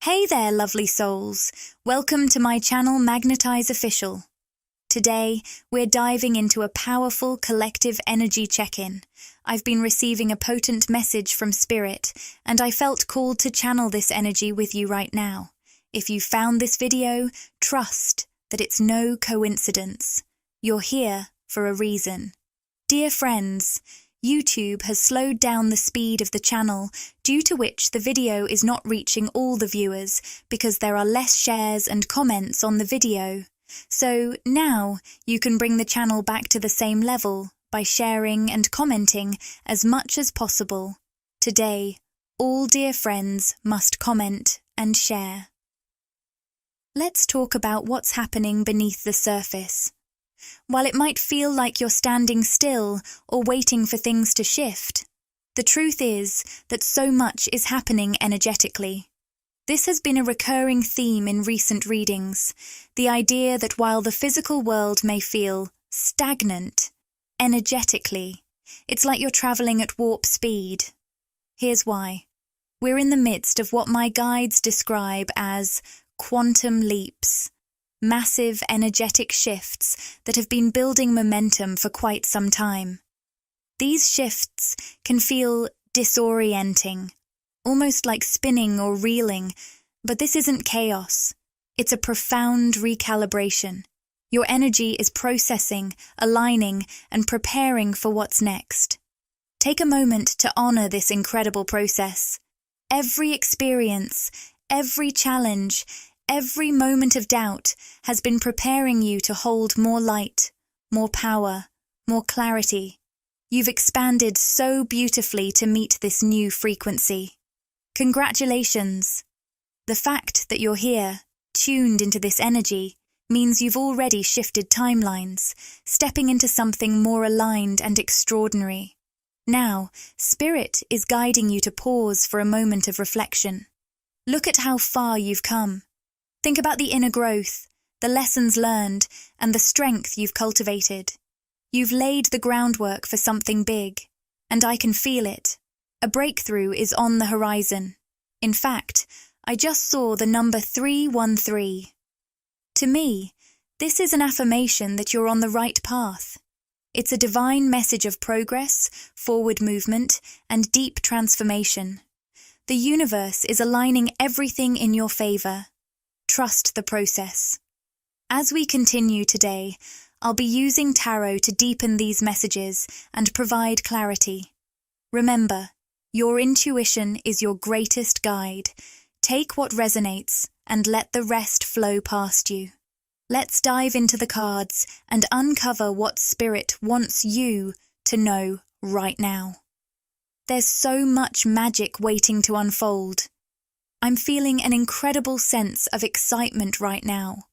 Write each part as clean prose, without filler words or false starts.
Hey there, lovely souls. Welcome to my channel, Magnetize Official. Today, we're diving into a powerful collective energy check-in. I've been receiving a potent message from Spirit, and I felt called to channel this energy with you right now. If you found this video, trust that it's no coincidence. You're here for a reason. Dear friends, YouTube has slowed down the speed of the channel, due to which the video is not reaching all the viewers because there are less shares and comments on the video. So now you can bring the channel back to the same level by sharing and commenting as much as possible. Today, all dear friends must comment and share. Let's talk about what's happening beneath the surface. While it might feel like you're standing still or waiting for things to shift, the truth is that so much is happening energetically. This has been a recurring theme in recent readings, the idea that while the physical world may feel stagnant, energetically, it's like you're traveling at warp speed. Here's why. We're in the midst of what my guides describe as quantum leaps. Massive energetic shifts that have been building momentum for quite some time. These shifts can feel disorienting, almost like spinning or reeling, but this isn't chaos. It's a profound recalibration. Your energy is processing, aligning, and preparing for what's next. Take a moment to honor this incredible process. Every experience, every challenge, every moment of doubt has been preparing you to hold more light, more power, more clarity. You've expanded so beautifully to meet this new frequency. Congratulations! The fact that you're here, tuned into this energy, means you've already shifted timelines, stepping into something more aligned and extraordinary. Now, Spirit is guiding you to pause for a moment of reflection. Look at how far you've come. Think about the inner growth, the lessons learned, and the strength you've cultivated. You've laid the groundwork for something big, and I can feel it. A breakthrough is on the horizon. In fact, I just saw the number 313. To me, this is an affirmation that you're on the right path. It's a divine message of progress, forward movement, and deep transformation. The universe is aligning everything in your favor. Trust the process. As we continue today, I'll be using tarot to deepen these messages and provide clarity. Remember, your intuition is your greatest guide. Take what resonates and let the rest flow past you. Let's dive into the cards and uncover what Spirit wants you to know right now. There's so much magic waiting to unfold. I'm feeling an incredible sense of excitement right now,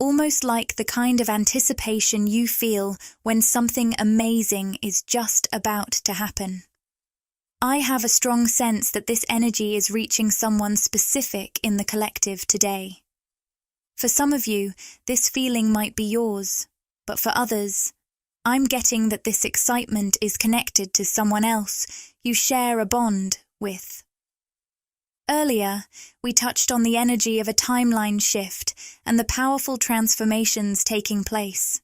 almost like the kind of anticipation you feel when something amazing is just about to happen. I have a strong sense that this energy is reaching someone specific in the collective today. For some of you, this feeling might be yours, but for others, I'm getting that this excitement is connected to someone else you share a bond with. Earlier, we touched on the energy of a timeline shift and the powerful transformations taking place.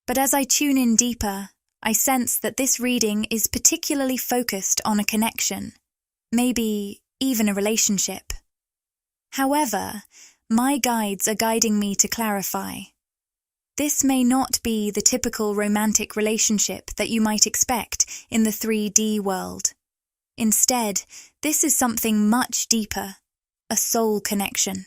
But as I tune in deeper, I sense that this reading is particularly focused on a connection, maybe even a relationship. However, my guides are guiding me to clarify. This may not be the typical romantic relationship that you might expect in the 3D world. Instead, this is something much deeper, a soul connection.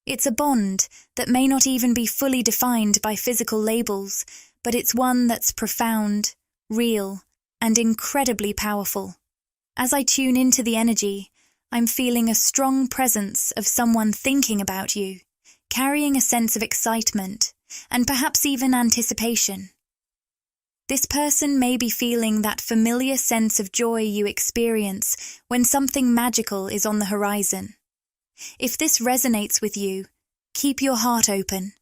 It's a bond that may not even be fully defined by physical labels, but it's one that's profound, real, and incredibly powerful. As I tune into the energy, I'm feeling a strong presence of someone thinking about you, carrying a sense of excitement, and perhaps even anticipation. This person may be feeling that familiar sense of joy you experience when something magical is on the horizon. If this resonates with you, keep your heart open,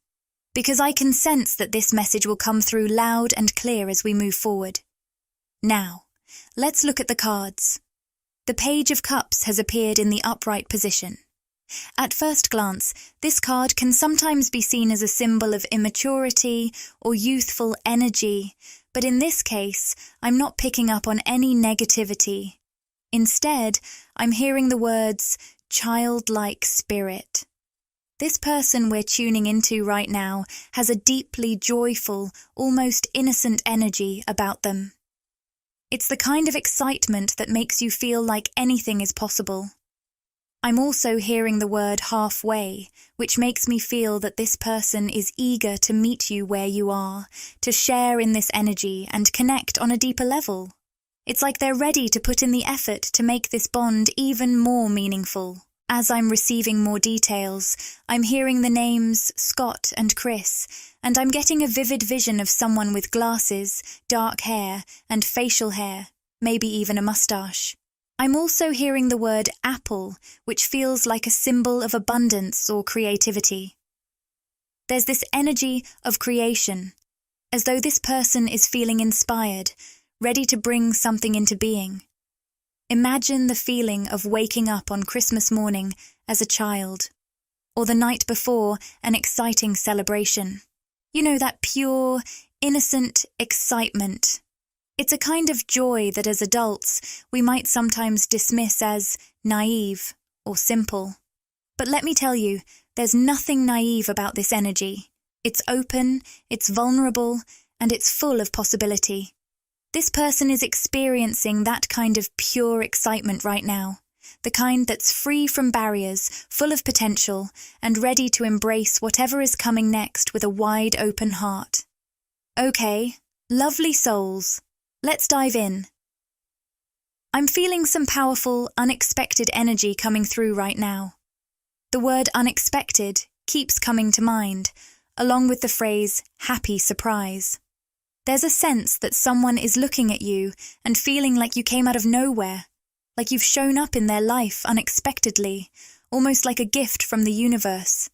because I can sense that this message will come through loud and clear as we move forward. Now, let's look at the cards. The Page of Cups has appeared in the upright position. At first glance, this card can sometimes be seen as a symbol of immaturity or youthful energy, but in this case, I'm not picking up on any negativity. Instead, I'm hearing the words, childlike spirit. This person we're tuning into right now has a deeply joyful, almost innocent energy about them. It's the kind of excitement that makes you feel like anything is possible. I'm also hearing the word halfway, which makes me feel that this person is eager to meet you where you are, to share in this energy and connect on a deeper level. It's like they're ready to put in the effort to make this bond even more meaningful. As I'm receiving more details, I'm hearing the names Scott and Chris, and I'm getting a vivid vision of someone with glasses, dark hair, and facial hair, maybe even a mustache. I'm also hearing the word apple, which feels like a symbol of abundance or creativity. There's this energy of creation, as though this person is feeling inspired, ready to bring something into being. Imagine the feeling of waking up on Christmas morning as a child, or the night before an exciting celebration. You know, that pure, innocent excitement. It's a kind of joy that as adults we might sometimes dismiss as naive or simple. But let me tell you, there's nothing naive about this energy. It's open, it's vulnerable, and it's full of possibility. This person is experiencing that kind of pure excitement right now, the kind that's free from barriers, full of potential, and ready to embrace whatever is coming next with a wide open heart. Okay, lovely souls. Let's dive in. I'm feeling some powerful, unexpected energy coming through right now. The word unexpected keeps coming to mind, along with the phrase happy surprise. There's a sense that someone is looking at you and feeling like you came out of nowhere, like you've shown up in their life unexpectedly, almost like a gift from the universe.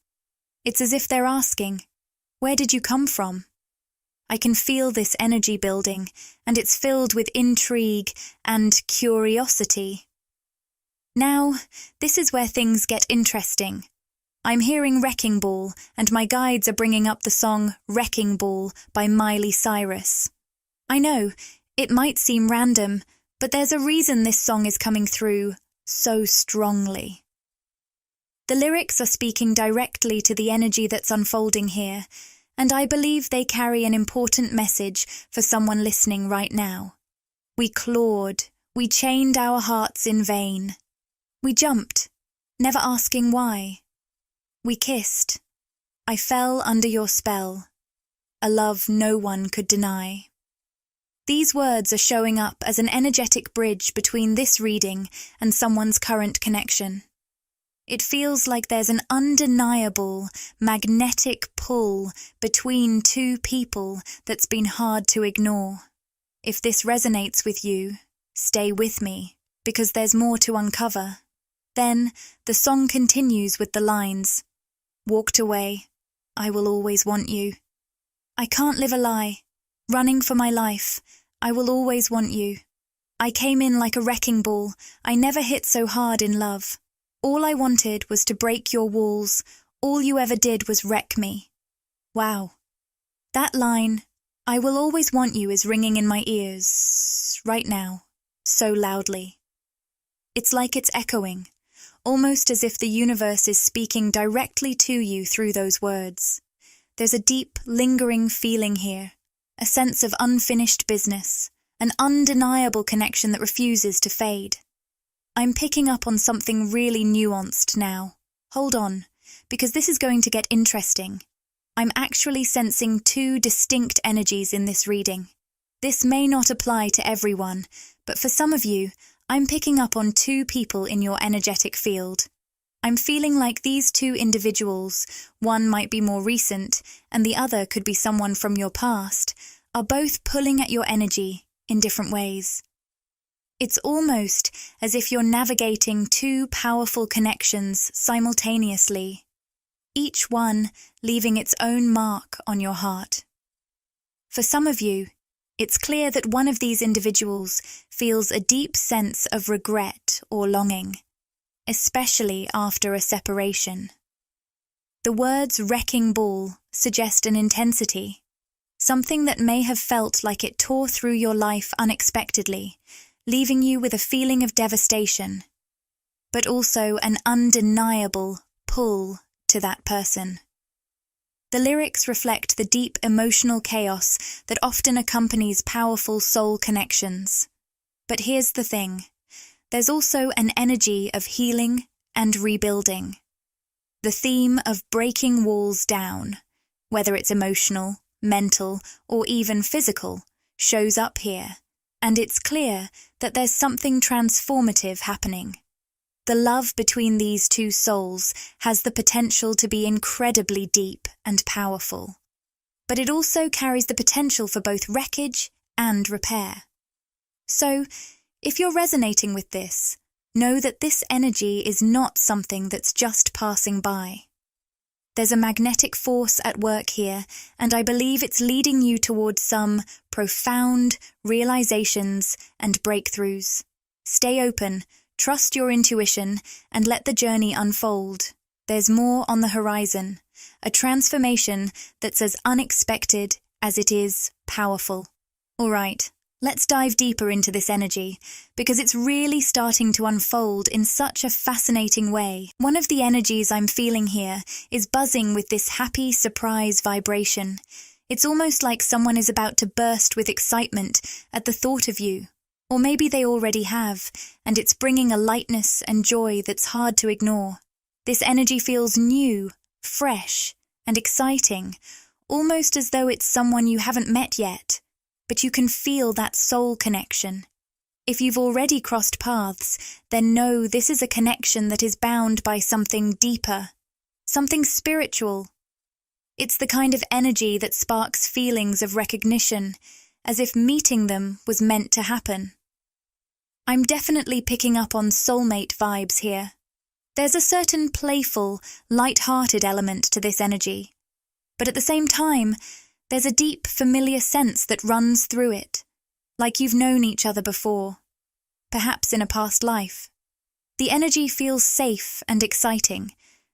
It's as if they're asking, where did you come from? I can feel this energy building, and it's filled with intrigue and curiosity. Now, this is where things get interesting. I'm hearing Wrecking Ball, and my guides are bringing up the song Wrecking Ball by Miley Cyrus. I know, it might seem random, but there's a reason this song is coming through so strongly. The lyrics are speaking directly to the energy that's unfolding here, and I believe they carry an important message for someone listening right now. We clawed, we chained our hearts in vain. We jumped, never asking why. We kissed. I fell under your spell, a love no one could deny. These words are showing up as an energetic bridge between this reading and someone's current connection. It feels like there's an undeniable, magnetic pull between two people that's been hard to ignore. If this resonates with you, stay with me, because there's more to uncover. Then, the song continues with the lines, walked away, I will always want you. I can't live a lie, running for my life, I will always want you. I came in like a wrecking ball, I never hit so hard in love. All I wanted was to break your walls, all you ever did was wreck me. Wow. That line, I will always want you, is ringing in my ears, right now, so loudly. It's like it's echoing, almost as if the universe is speaking directly to you through those words. There's a deep, lingering feeling here, a sense of unfinished business, an undeniable connection that refuses to fade. I'm picking up on something really nuanced now. Hold on, because this is going to get interesting. I'm actually sensing two distinct energies in this reading. This may not apply to everyone, but for some of you, I'm picking up on two people in your energetic field. I'm feeling like these two individuals, one might be more recent and the other could be someone from your past, are both pulling at your energy in different ways. It's almost as if you're navigating two powerful connections simultaneously, each one leaving its own mark on your heart. For some of you, it's clear that one of these individuals feels a deep sense of regret or longing. especially after a separation. The words wrecking ball suggest an intensity, something that may have felt like it tore through your life unexpectedly, leaving you with a feeling of devastation, but also an undeniable pull to that person. The lyrics reflect the deep emotional chaos that often accompanies powerful soul connections. But here's the thing, there's also an energy of healing and rebuilding. The theme of breaking walls down, whether it's emotional, mental, or even physical, shows up here, and it's clear that there's something transformative happening. The love between these two souls has the potential to be incredibly deep and powerful, but it also carries the potential for both wreckage and repair. So, if you're resonating with this, know that this energy is not something that's just passing by. There's a magnetic force at work here, and I believe it's leading you towards some profound realizations and breakthroughs. Stay open, trust your intuition, and let the journey unfold. There's more on the horizon, a transformation that's as unexpected as it is powerful. All right, let's dive deeper into this energy, because it's really starting to unfold in such a fascinating way. One of the energies I'm feeling here is buzzing with this happy surprise vibration. It's almost like someone is about to burst with excitement at the thought of you. Or maybe they already have, and it's bringing a lightness and joy that's hard to ignore. This energy feels new, fresh, and exciting, almost as though it's someone you haven't met yet, but you can feel that soul connection. If you've already crossed paths, then know this is a connection that is bound by something deeper, something spiritual. It's the kind of energy that sparks feelings of recognition, as if meeting them was meant to happen. I'm definitely picking up on soulmate vibes here. There's a certain playful, light-hearted element to this energy, but at the same time, there's a deep, familiar sense that runs through it, like you've known each other before, perhaps in a past life. The energy feels safe and exciting,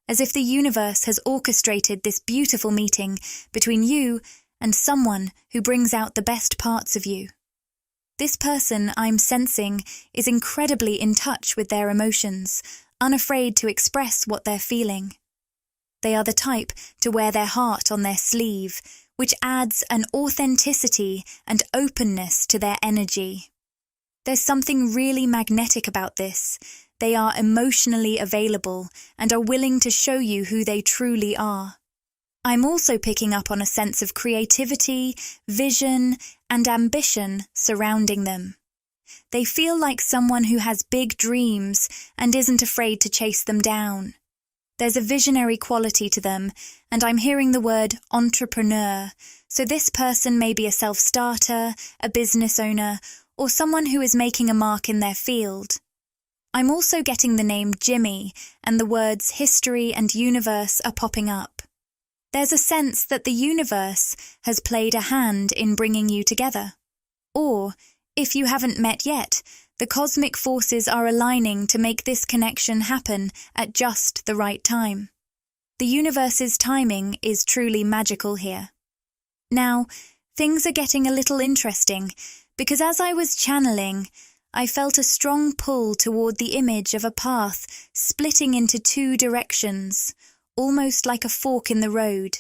as if the universe has orchestrated this beautiful meeting between you and someone who brings out the best parts of you. This person I'm sensing is incredibly in touch with their emotions, unafraid to express what they're feeling. They are the type to wear their heart on their sleeve, which adds an authenticity and openness to their energy. There's something really magnetic about this. They are emotionally available and are willing to show you who they truly are. I'm also picking up on a sense of creativity, vision, and ambition surrounding them. They feel like someone who has big dreams and isn't afraid to chase them down. There's a visionary quality to them, and I'm hearing the word entrepreneur, so this person may be a self-starter, a business owner, or someone who is making a mark in their field. I'm also getting the name Jimmy, and the words history and universe are popping up. There's a sense that the universe has played a hand in bringing you together. Or, if you haven't met yet, the cosmic forces are aligning to make this connection happen at just the right time. The universe's timing is truly magical here. Now, things are getting a little interesting, because as I was channeling, I felt a strong pull toward the image of a path splitting into two directions, almost like a fork in the road.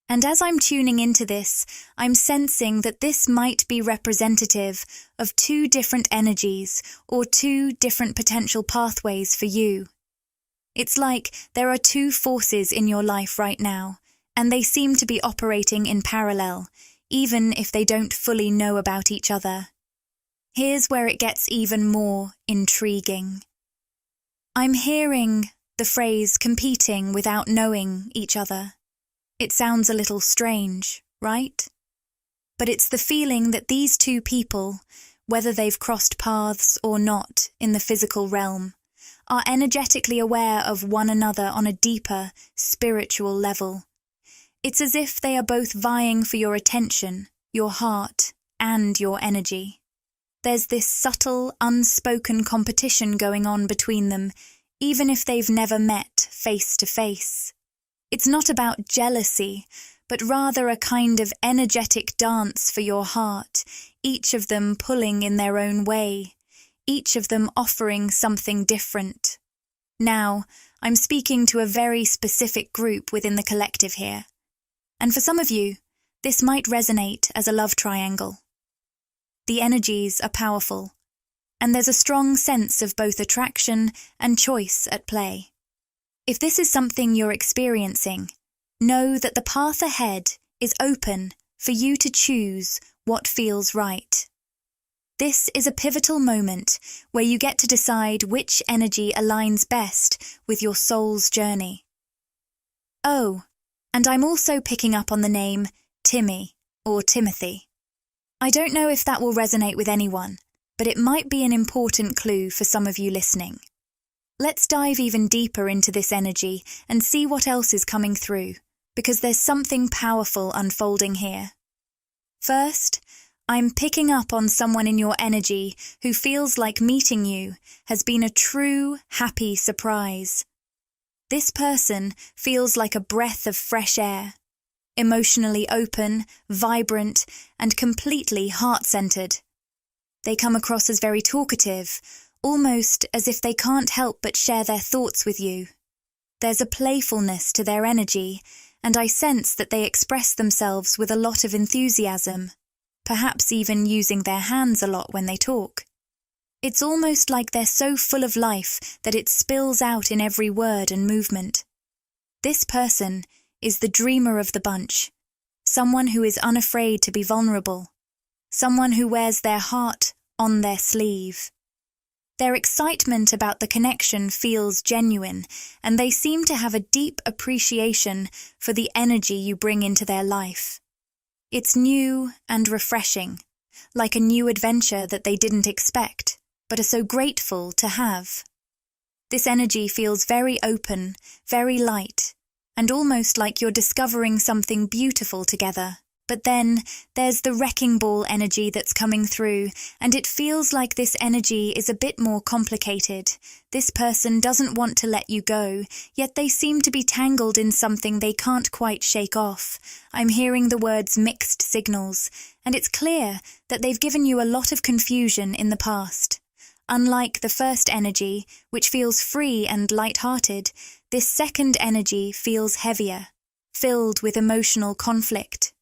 And as I'm tuning into this, I'm sensing that this might be representative of two different energies or two different potential pathways for you. It's like there are two forces in your life right now, and they seem to be operating in parallel, even if they don't fully know about each other. Here's where it gets even more intriguing. I'm hearing the phrase competing without knowing each other. It sounds a little strange, right? But it's the feeling that these two people, whether they've crossed paths or not in the physical realm, are energetically aware of one another on a deeper, spiritual level. It's as if they are both vying for your attention, your heart, and your energy. There's this subtle, unspoken competition going on between them, even if they've never met face to face. It's not about jealousy, but rather a kind of energetic dance for your heart, each of them pulling in their own way, each of them offering something different. Now, I'm speaking to a very specific group within the collective here. And for some of you, this might resonate as a love triangle. The energies are powerful, and there's a strong sense of both attraction and choice at play. If this is something you're experiencing, know that the path ahead is open for you to choose what feels right. This is a pivotal moment where you get to decide which energy aligns best with your soul's journey. Oh, and I'm also picking up on the name Timmy or Timothy. I don't know if that will resonate with anyone, but it might be an important clue for some of you listening. Let's dive even deeper into this energy and see what else is coming through, because there's something powerful unfolding here. First, I'm picking up on someone in your energy who feels like meeting you has been a true, happy surprise. This person feels like a breath of fresh air, emotionally open, vibrant, and completely heart-centered. They come across as very talkative, almost as if they can't help but share their thoughts with you. There's a playfulness to their energy, and I sense that they express themselves with a lot of enthusiasm, perhaps even using their hands a lot when they talk. It's almost like they're so full of life that it spills out in every word and movement. This person is the dreamer of the bunch, someone who is unafraid to be vulnerable, someone who wears their heart on their sleeve. Their excitement about the connection feels genuine, and they seem to have a deep appreciation for the energy you bring into their life. It's new and refreshing, like a new adventure that they didn't expect, but are so grateful to have. This energy feels very open, very light, and almost like you're discovering something beautiful together. But then there's the wrecking ball energy that's coming through, and it feels like this energy is a bit more complicated. This person doesn't want to let you go, yet they seem to be tangled in something they can't quite shake off. I'm hearing the words mixed signals, and it's clear that they've given you a lot of confusion in the past. Unlike the first energy, which feels free and light-hearted, this second energy feels heavier, filled with emotional conflict.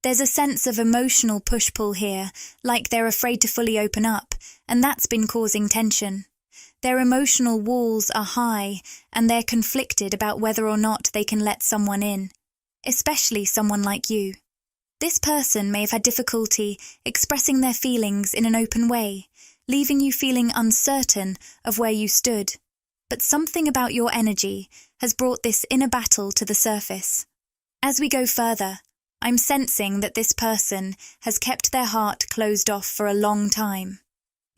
There's a sense of emotional push-pull here, like they're afraid to fully open up, and that's been causing tension. Their emotional walls are high, and they're conflicted about whether or not they can let someone in, especially someone like you. This person may have had difficulty expressing their feelings in an open way, leaving you feeling uncertain of where you stood. But something about your energy has brought this inner battle to the surface. As we go further, I'm sensing that this person has kept their heart closed off for a long time.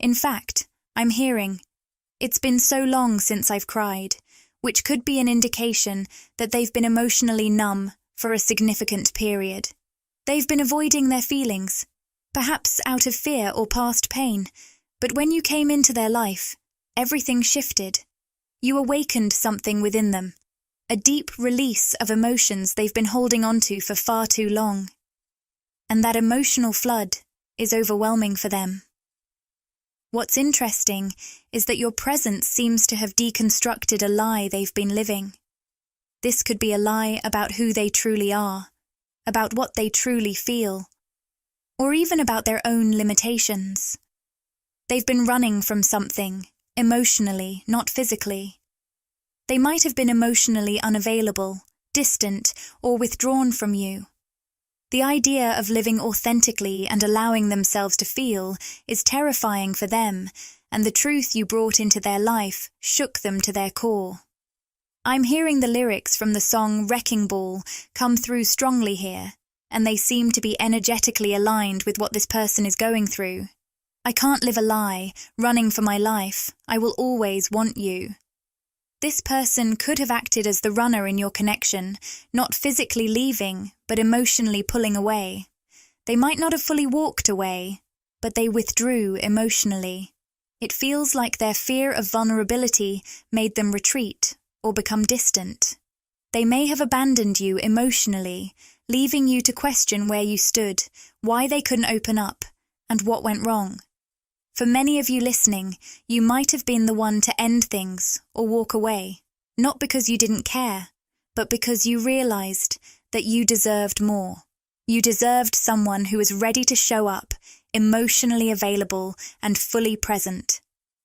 In fact, I'm hearing, "It's been so long since I've cried," which could be an indication that they've been emotionally numb for a significant period. They've been avoiding their feelings, perhaps out of fear or past pain, but when you came into their life, everything shifted. You awakened something within them. A deep release of emotions they've been holding onto for far too long. And that emotional flood is overwhelming for them. What's interesting is that your presence seems to have deconstructed a lie they've been living. This could be a lie about who they truly are, about what they truly feel, or even about their own limitations. They've been running from something, emotionally, not physically. They might have been emotionally unavailable, distant, or withdrawn from you. The idea of living authentically and allowing themselves to feel is terrifying for them, and the truth you brought into their life shook them to their core. I'm hearing the lyrics from the song Wrecking Ball come through strongly here, and they seem to be energetically aligned with what this person is going through. I can't live a lie, running for my life. I will always want you. This person could have acted as the runner in your connection, not physically leaving, but emotionally pulling away. They might not have fully walked away, but they withdrew emotionally. It feels like their fear of vulnerability made them retreat or become distant. They may have abandoned you emotionally, leaving you to question where you stood, why they couldn't open up, and what went wrong. For many of you listening, you might have been the one to end things or walk away, not because you didn't care, but because you realized that you deserved more. You deserved someone who was ready to show up, emotionally available and fully present.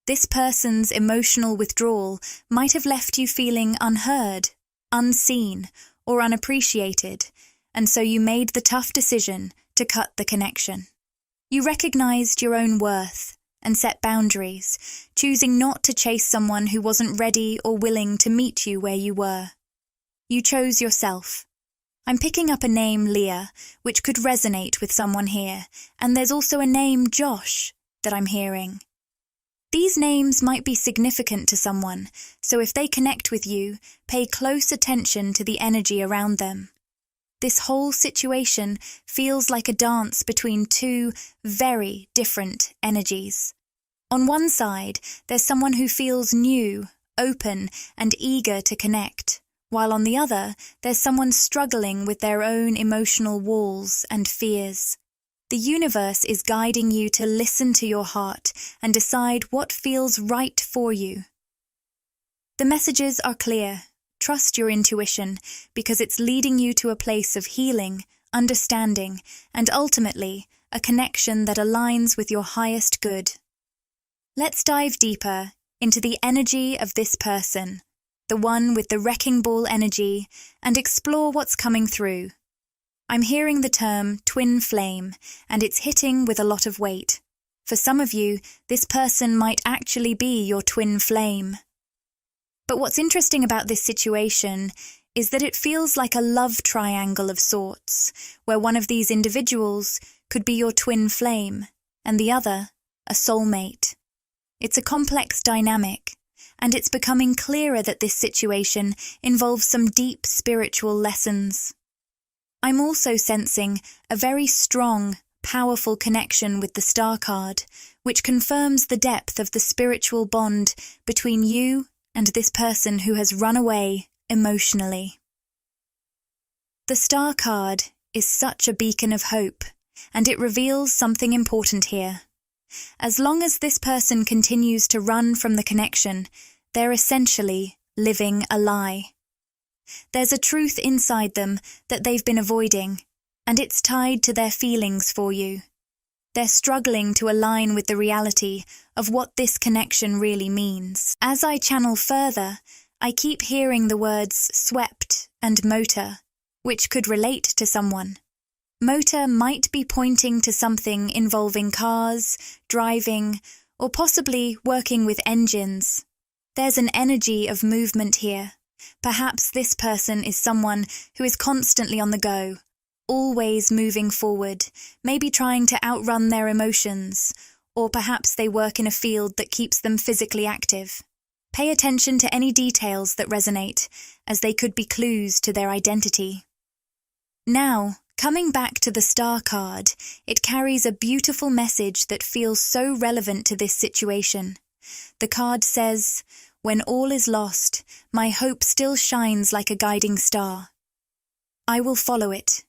This person's emotional withdrawal might have left you feeling unheard, unseen, or unappreciated, and so you made the tough decision to cut the connection. You recognized your own worth and set boundaries, choosing not to chase someone who wasn't ready or willing to meet you where you were. You chose yourself. I'm picking up a name, Leah, which could resonate with someone here, and there's also a name, Josh, that I'm hearing. These names might be significant to someone, so if they connect with you, pay close attention to the energy around them. This whole situation feels like a dance between two very different energies. On one side, there's someone who feels new, open, and eager to connect, while on the other, there's someone struggling with their own emotional walls and fears. The universe is guiding you to listen to your heart and decide what feels right for you. The messages are clear. Trust your intuition, because it's leading you to a place of healing, understanding, and ultimately, a connection that aligns with your highest good. Let's dive deeper into the energy of this person, the one with the wrecking ball energy, and explore what's coming through. I'm hearing the term twin flame, and it's hitting with a lot of weight. For some of you, this person might actually be your twin flame. But what's interesting about this situation is that it feels like a love triangle of sorts, where one of these individuals could be your twin flame, and the other, a soulmate. It's a complex dynamic, and it's becoming clearer that this situation involves some deep spiritual lessons. I'm also sensing a very strong, powerful connection with the star card, which confirms the depth of the spiritual bond between you and this person who has run away emotionally. The star card is such a beacon of hope, and it reveals something important here. As long as this person continues to run from the connection, they're essentially living a lie. There's a truth inside them that they've been avoiding, and it's tied to their feelings for you. They're struggling to align with the reality of what this connection really means. As I channel further, I keep hearing the words swept and motor, which could relate to someone. Motor might be pointing to something involving cars, driving, or possibly working with engines. There's an energy of movement here. Perhaps this person is someone who is constantly on the go, always moving forward, maybe trying to outrun their emotions, or perhaps they work in a field that keeps them physically active. Pay attention to any details that resonate, as they could be clues to their identity. Now, coming back to the star card, it carries a beautiful message that feels so relevant to this situation. The card says, "When all is lost, my hope still shines like a guiding star. I will follow it."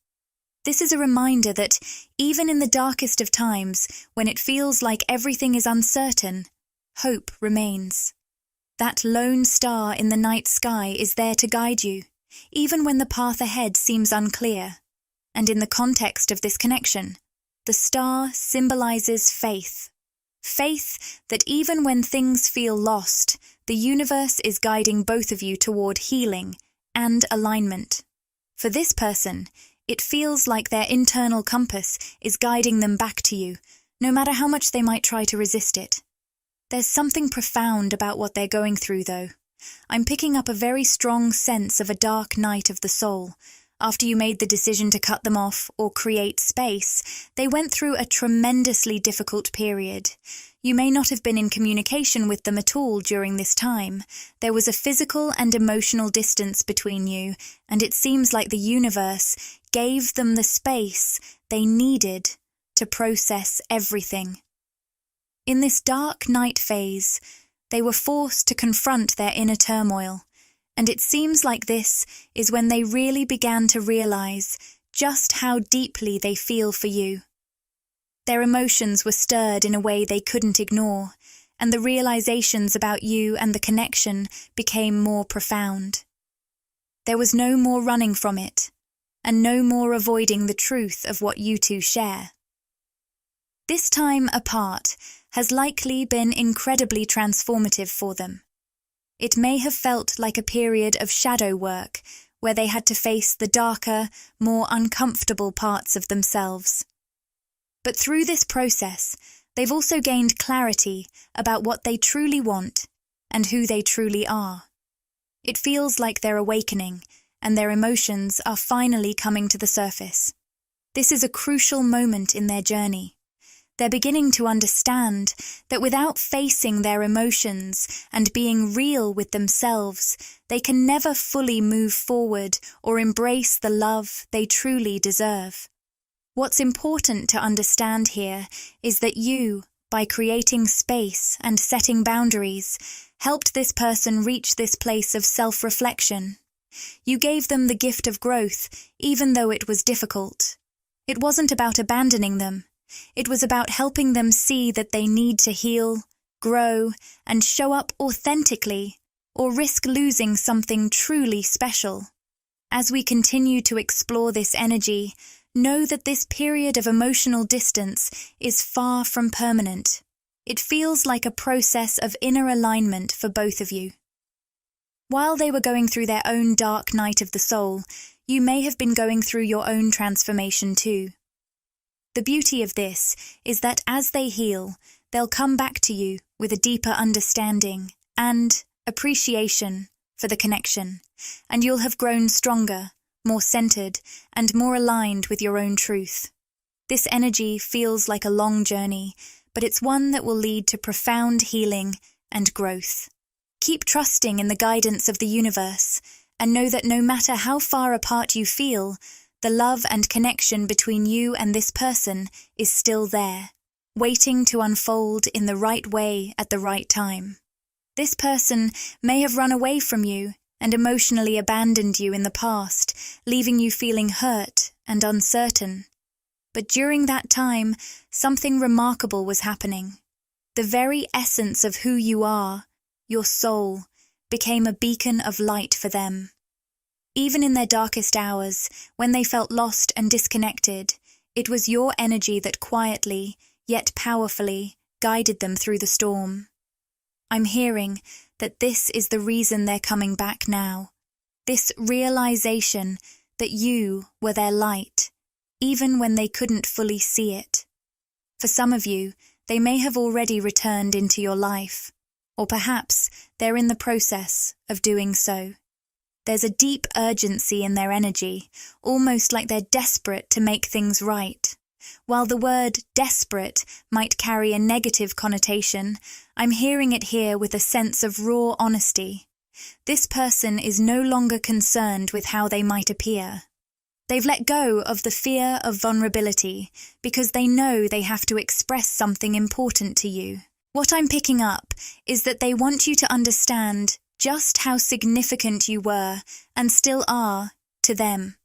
This is a reminder that even in the darkest of times, when it feels like everything is uncertain, hope remains. That lone star in the night sky is there to guide you, even when the path ahead seems unclear. And in the context of this connection, the star symbolizes faith. Faith that even when things feel lost, the universe is guiding both of you toward healing and alignment. For this person, it feels like their internal compass is guiding them back to you, no matter how much they might try to resist it. There's something profound about what they're going through, though. I'm picking up a very strong sense of a dark night of the soul. After you made the decision to cut them off or create space, they went through a tremendously difficult period. You may not have been in communication with them at all during this time. There was a physical and emotional distance between you, and it seems like the universe gave them the space they needed to process everything. In this dark night phase, they were forced to confront their inner turmoil, and it seems like this is when they really began to realize just how deeply they feel for you. Their emotions were stirred in a way they couldn't ignore, and the realizations about you and the connection became more profound. There was no more running from it, and no more avoiding the truth of what you two share. This time apart has likely been incredibly transformative for them. It may have felt like a period of shadow work where they had to face the darker, more uncomfortable parts of themselves. But through this process, they've also gained clarity about what they truly want and who they truly are. It feels like they're awakening, and their emotions are finally coming to the surface. This is a crucial moment in their journey. They're beginning to understand that without facing their emotions and being real with themselves, they can never fully move forward or embrace the love they truly deserve. What's important to understand here is that you, by creating space and setting boundaries, helped this person reach this place of self-reflection. You gave them the gift of growth, even though it was difficult. It wasn't about abandoning them. It was about helping them see that they need to heal, grow, and show up authentically, or risk losing something truly special. As we continue to explore this energy, know that this period of emotional distance is far from permanent. It feels like a process of inner alignment for both of you. While they were going through their own dark night of the soul, you may have been going through your own transformation too. The beauty of this is that as they heal, they'll come back to you with a deeper understanding and appreciation for the connection, and you'll have grown stronger, more centered, and more aligned with your own truth. This energy feels like a long journey, but it's one that will lead to profound healing and growth. Keep trusting in the guidance of the universe, and know that no matter how far apart you feel, the love and connection between you and this person is still there, waiting to unfold in the right way at the right time. This person may have run away from you and emotionally abandoned you in the past, leaving you feeling hurt and uncertain. But during that time, something remarkable was happening. The very essence of who you are, your soul, became a beacon of light for them. Even in their darkest hours, when they felt lost and disconnected, it was your energy that quietly, yet powerfully, guided them through the storm. I'm hearing that this is the reason they're coming back now. This realization that you were their light, even when they couldn't fully see it. For some of you, they may have already returned into your life, or perhaps they're in the process of doing so. There's a deep urgency in their energy, almost like they're desperate to make things right. While the word desperate might carry a negative connotation, I'm hearing it here with a sense of raw honesty. This person is no longer concerned with how they might appear. They've let go of the fear of vulnerability because they know they have to express something important to you. What I'm picking up is that they want you to understand just how significant you were and still are to them.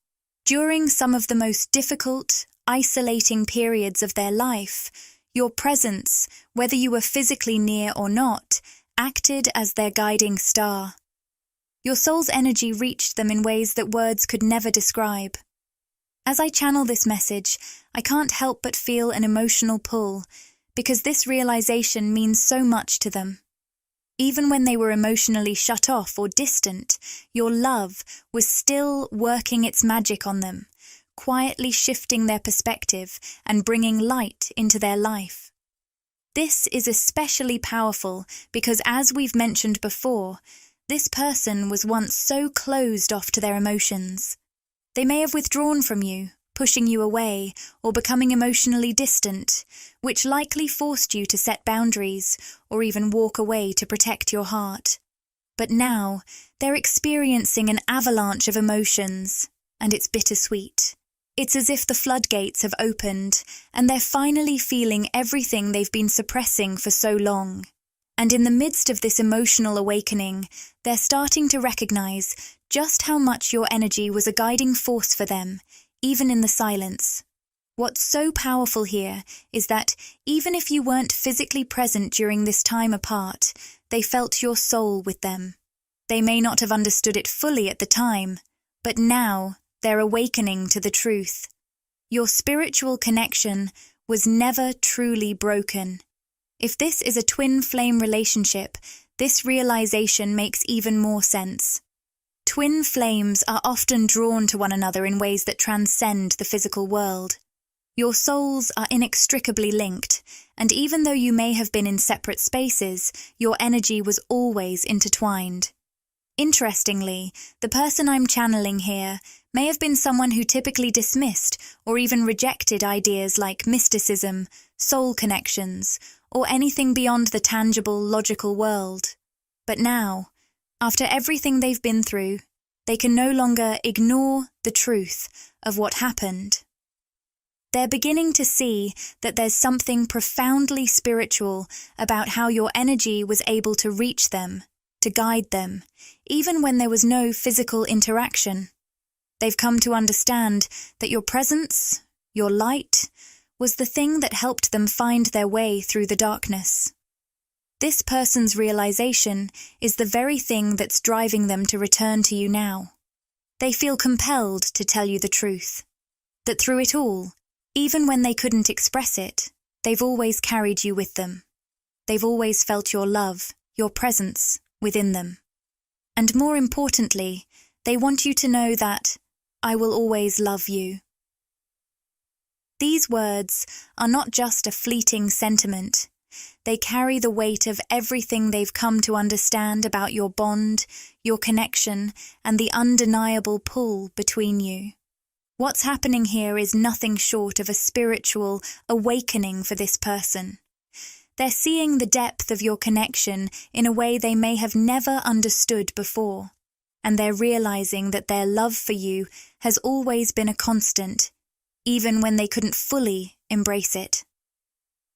During some of the most difficult, isolating periods of their life, your presence, whether you were physically near or not, acted as their guiding star. Your soul's energy reached them in ways that words could never describe. As I channel this message, I can't help but feel an emotional pull, because this realization means so much to them. Even when they were emotionally shut off or distant, your love was still working its magic on them, quietly shifting their perspective and bringing light into their life. This is especially powerful because, as we've mentioned before, this person was once so closed off to their emotions. They may have withdrawn from you, pushing you away, or becoming emotionally distant, which likely forced you to set boundaries or even walk away to protect your heart. But now, they're experiencing an avalanche of emotions, and it's bittersweet. It's as if the floodgates have opened and they're finally feeling everything they've been suppressing for so long. And in the midst of this emotional awakening, they're starting to recognize just how much your energy was a guiding force for them, even in the silence. What's so powerful here is that even if you weren't physically present during this time apart, they felt your soul with them. They may not have understood it fully at the time, but now they're awakening to the truth. Your spiritual connection was never truly broken. If this is a twin flame relationship, this realization makes even more sense. Twin flames are often drawn to one another in ways that transcend the physical world. Your souls are inextricably linked, and even though you may have been in separate spaces, your energy was always intertwined. Interestingly, the person I'm channeling here may have been someone who typically dismissed or even rejected ideas like mysticism, soul connections, or anything beyond the tangible, logical world. But now, after everything they've been through, they can no longer ignore the truth of what happened. They're beginning to see that there's something profoundly spiritual about how your energy was able to reach them, to guide them, even when there was no physical interaction. They've come to understand that your presence, your light, was the thing that helped them find their way through the darkness. This person's realization is the very thing that's driving them to return to you now. They feel compelled to tell you the truth, that through it all, even when they couldn't express it, they've always carried you with them. They've always felt your love, your presence within them. And more importantly, they want you to know that I will always love you. These words are not just a fleeting sentiment. They carry the weight of everything they've come to understand about your bond, your connection, and the undeniable pull between you. What's happening here is nothing short of a spiritual awakening for this person. They're seeing the depth of your connection in a way they may have never understood before, and they're realizing that their love for you has always been a constant, even when they couldn't fully embrace it.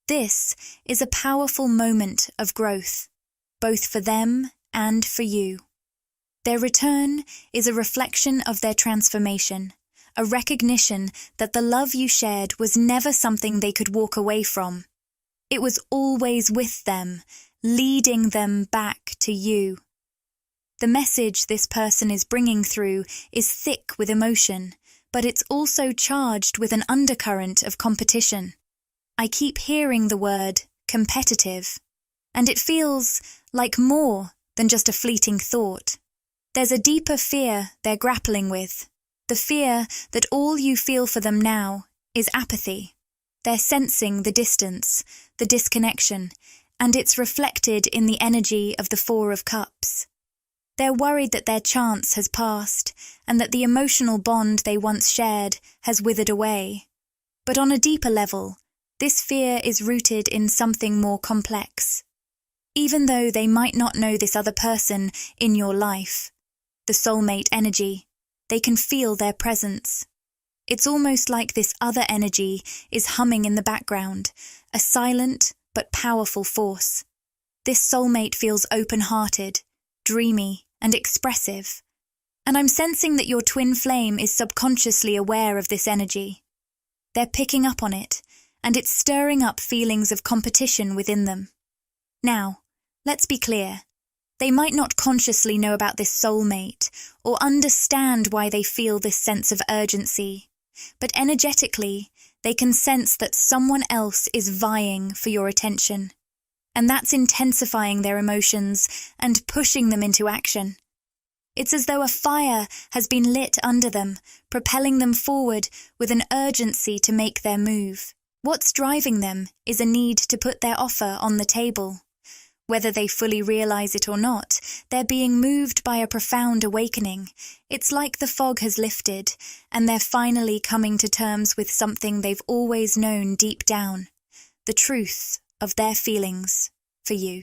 This is a powerful moment of growth, both for them and for you. Their return is a reflection of their transformation, a recognition that the love you shared was never something they could walk away from. It was always with them, leading them back to you. The message this person is bringing through is thick with emotion, but it's also charged with an undercurrent of competition. I keep hearing the word competitive, and it feels like more than just a fleeting thought. There's a deeper fear they're grappling with, the fear that all you feel for them now is apathy. They're sensing the distance, the disconnection, and it's reflected in the energy of the Four of Cups. They're worried that their chance has passed and that the emotional bond they once shared has withered away. But on a deeper level, this fear is rooted in something more complex. Even though they might not know this other person in your life, the soulmate energy, they can feel their presence. It's almost like this other energy is humming in the background, a silent but powerful force. This soulmate feels open-hearted, dreamy, and expressive. And I'm sensing that your twin flame is subconsciously aware of this energy. They're picking up on it, and it's stirring up feelings of competition within them. Now, let's be clear. They might not consciously know about this soulmate or understand why they feel this sense of urgency, but energetically, they can sense that someone else is vying for your attention, and that's intensifying their emotions and pushing them into action. It's as though a fire has been lit under them, propelling them forward with an urgency to make their move. What's driving them is a need to put their offer on the table. Whether they fully realize it or not, they're being moved by a profound awakening. It's like the fog has lifted, and they're finally coming to terms with something they've always known deep down, the truth of their feelings for you.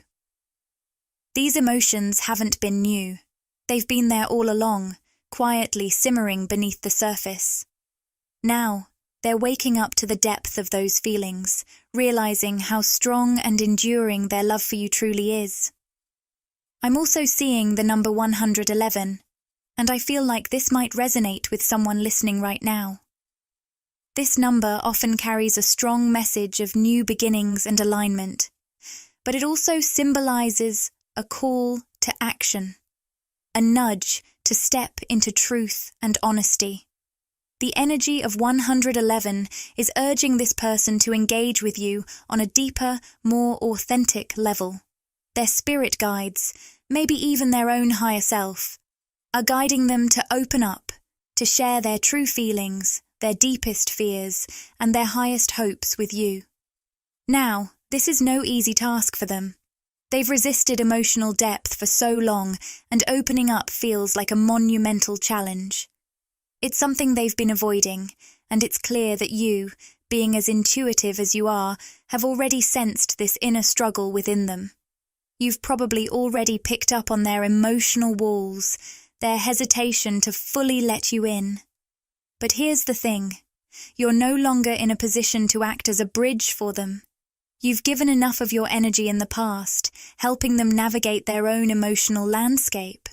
These emotions haven't been new. They've been there all along, quietly simmering beneath the surface. Now, they're waking up to the depth of those feelings, realizing how strong and enduring their love for you truly is. I'm also seeing the number 111, and I feel like this might resonate with someone listening right now. This number often carries a strong message of new beginnings and alignment, but it also symbolizes a call to action, a nudge to step into truth and honesty. The energy of 111 is urging this person to engage with you on a deeper, more authentic level. Their spirit guides, maybe even their own higher self, are guiding them to open up, to share their true feelings, their deepest fears, and their highest hopes with you. Now, this is no easy task for them. They've resisted emotional depth for so long, and opening up feels like a monumental challenge. It's something they've been avoiding, and it's clear that you, being as intuitive as you are, have already sensed this inner struggle within them. You've probably already picked up on their emotional walls, their hesitation to fully let you in. But here's the thing, you're no longer in a position to act as a bridge for them. You've given enough of your energy in the past, helping them navigate their own emotional landscape.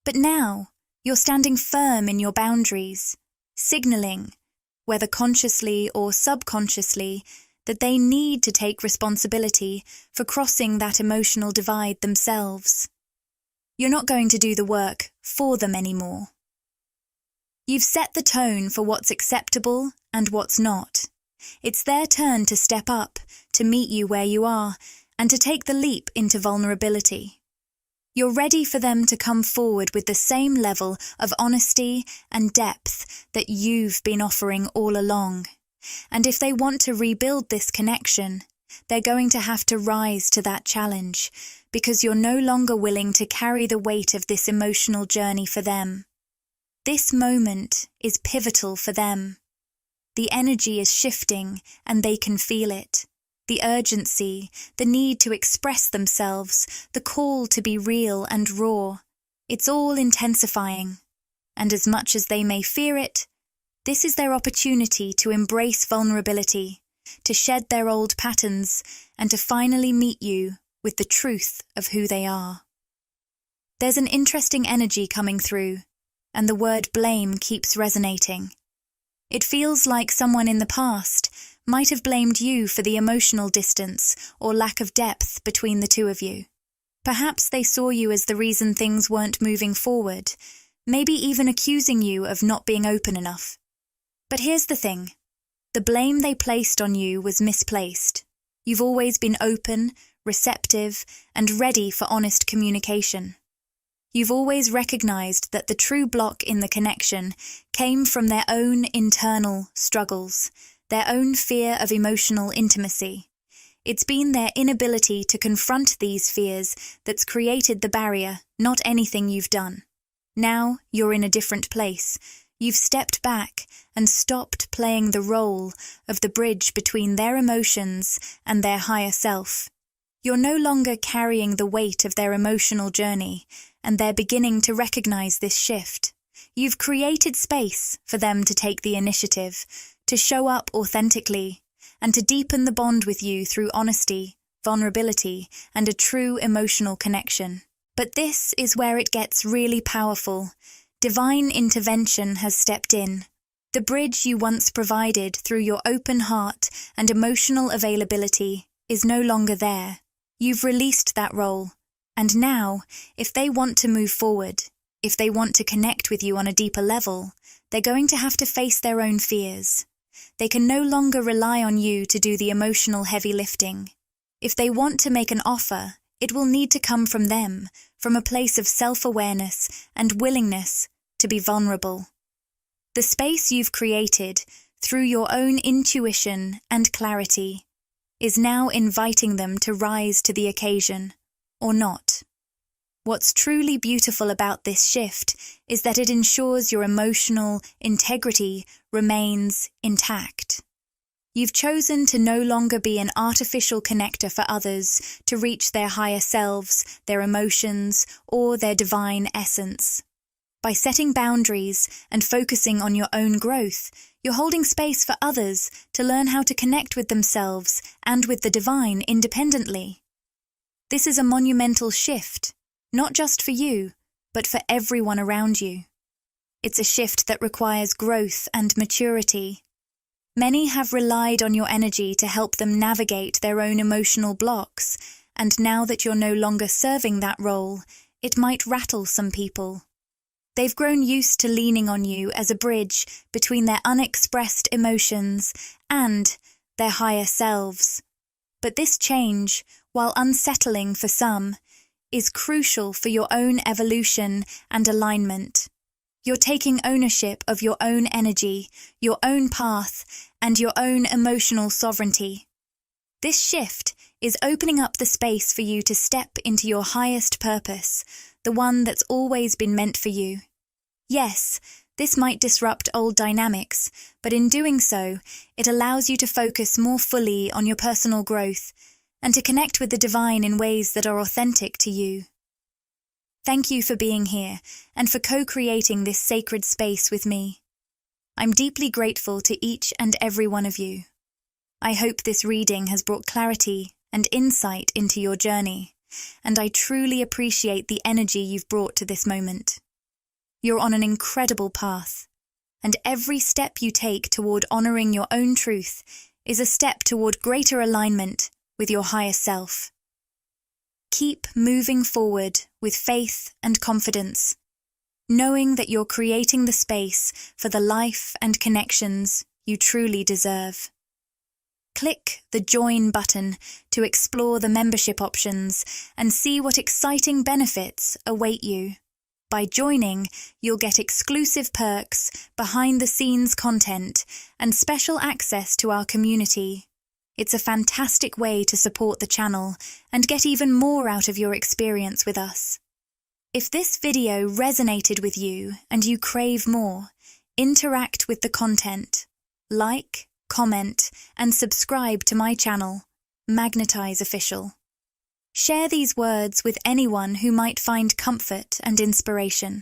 But now, you're standing firm in your boundaries, signaling, whether consciously or subconsciously, that they need to take responsibility for crossing that emotional divide themselves. You're not going to do the work for them anymore. You've set the tone for what's acceptable and what's not. It's their turn to step up, to meet you where you are, and to take the leap into vulnerability. You're ready for them to come forward with the same level of honesty and depth that you've been offering all along. And if they want to rebuild this connection, they're going to have to rise to that challenge, because you're no longer willing to carry the weight of this emotional journey for them. This moment is pivotal for them. The energy is shifting, and they can feel it. The urgency, the need to express themselves, the call to be real and raw. It's all intensifying. And as much as they may fear it, this is their opportunity to embrace vulnerability, to shed their old patterns, and to finally meet you with the truth of who they are. There's an interesting energy coming through, and the word blame keeps resonating. It feels like someone in the past might have blamed you for the emotional distance or lack of depth between the two of you. Perhaps they saw you as the reason things weren't moving forward, maybe even accusing you of not being open enough. But here's the thing. The blame they placed on you was misplaced. You've always been open, receptive, and ready for honest communication. You've always recognized that the true block in the connection came from their own internal struggles, their own fear of emotional intimacy. It's been their inability to confront these fears that's created the barrier, not anything you've done. Now you're in a different place. You've stepped back and stopped playing the role of the bridge between their emotions and their higher self. You're no longer carrying the weight of their emotional journey, and they're beginning to recognize this shift. You've created space for them to take the initiative, to show up authentically, and to deepen the bond with you through honesty, vulnerability, and a true emotional connection. But this is where it gets really powerful. Divine intervention has stepped in. The bridge you once provided through your open heart and emotional availability is no longer there. You've released that role. And now, if they want to move forward, if they want to connect with you on a deeper level, they're going to have to face their own fears. They can no longer rely on you to do the emotional heavy lifting. If they want to make an offer, it will need to come from them, from a place of self-awareness and willingness to be vulnerable. The space you've created, through your own intuition and clarity, is now inviting them to rise to the occasion, or not. What's truly beautiful about this shift is that it ensures your emotional integrity remains intact. You've chosen to no longer be an artificial connector for others to reach their higher selves, their emotions, or their divine essence. By setting boundaries and focusing on your own growth, you're holding space for others to learn how to connect with themselves and with the divine independently. This is a monumental shift, not just for you, but for everyone around you. It's a shift that requires growth and maturity. Many have relied on your energy to help them navigate their own emotional blocks, and now that you're no longer serving that role, it might rattle some people. They've grown used to leaning on you as a bridge between their unexpressed emotions and their higher selves. But this change, while unsettling for some, is crucial for your own evolution and alignment. You're taking ownership of your own energy, your own path, and your own emotional sovereignty. This shift is opening up the space for you to step into your highest purpose, the one that's always been meant for you. Yes, this might disrupt old dynamics, but in doing so, it allows you to focus more fully on your personal growth and to connect with the divine in ways that are authentic to you. Thank you for being here and for co-creating this sacred space with me. I'm deeply grateful to each and every one of you. I hope this reading has brought clarity and insight into your journey, and I truly appreciate the energy you've brought to this moment. You're on an incredible path, and every step you take toward honoring your own truth is a step toward greater alignment with your higher self. Keep moving forward with faith and confidence, knowing that you're creating the space for the life and connections you truly deserve. Click the Join button to explore the membership options and see what exciting benefits await you. By joining, you'll get exclusive perks, behind-the-scenes content, and special access to our community. It's a fantastic way to support the channel and get even more out of your experience with us. If this video resonated with you and you crave more, interact with the content. Like, comment, and subscribe to my channel, Magnetize Official. Share these words with anyone who might find comfort and inspiration.